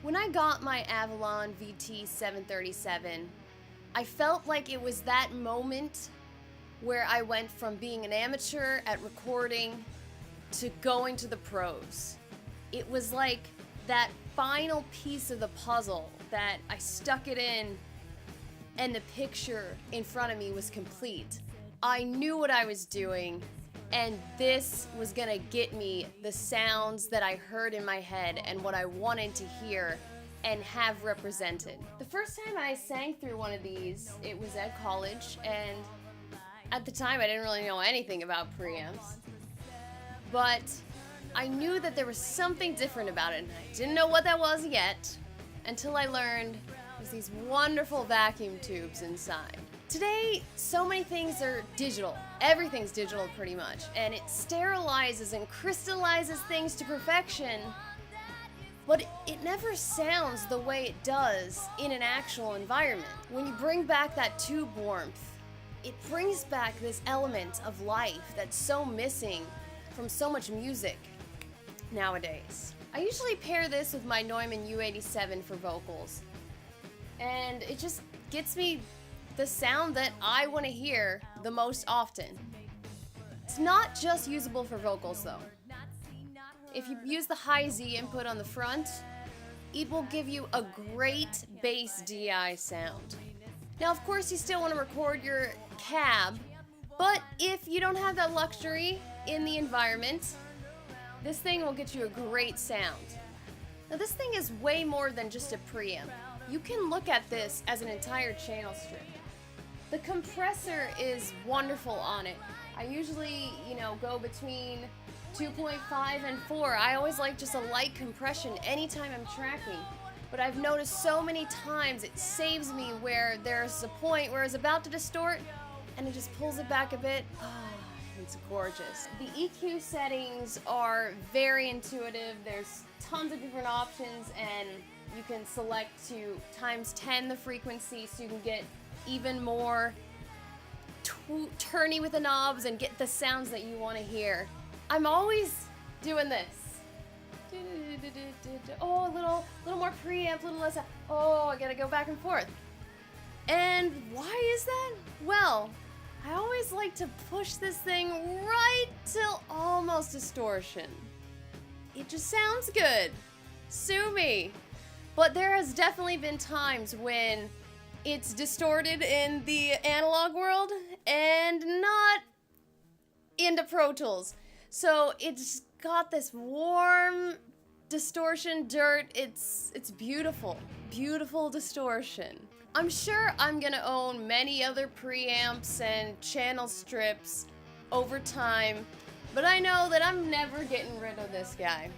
When I got my Avalon vt737, I felt like it was that moment where I went from being an amateur at recording to going to the pros. It was like that final piece of the puzzle that I stuck it in and the picture in front of me was complete. I knew what I was doing, and this was gonna get me the sounds that I heard in my head and what I wanted to hear and have represented. The first time I sang through one of these, it was at college, and at the time I didn't really know anything about preamps, but I knew that there was something different about it, and I didn't know what that was yet until I learned there's these wonderful vacuum tubes inside. Today, so many things are digital. Everything's digital pretty much, and it sterilizes and crystallizes things to perfection, but it never sounds the way it does in an actual environment. When you bring back that tube warmth, it brings back this element of life that's so missing from so much music nowadays. I usually pair this with my Neumann U87 for vocals, and it just gets me the sound that I want to hear the most often. It's not just usable for vocals though. If you use the high Z input on the front, it will give you a great bass DI sound. Now of course you still want to record your cab, but if you don't have that luxury in the environment, this thing will get you a great sound. Now this thing is way more than just a preamp. You can look at this as an entire channel strip. The compressor is wonderful on it. I usually, go between 2.5 and 4. I always like just a light compression anytime I'm tracking. But I've noticed so many times it saves me where there's a point where it's about to distort and it just pulls it back a bit. It's gorgeous. The EQ settings are very intuitive. There's tons of different options, and you can select to times 10 the frequency so you can get even more turny with the knobs and get the sounds that you want to hear. I'm always doing this. Oh, a little more preamp, a little less. Oh, I gotta go back and forth. And why is that? Well, I always like to push this thing right till almost distortion. It just sounds good. Sue me. But there has definitely been times when it's distorted in the analog world and not into Pro Tools. So it's got this warm distortion dirt. It's beautiful. Beautiful distortion. I'm sure I'm gonna own many other preamps and channel strips over time, but I know that I'm never getting rid of this guy.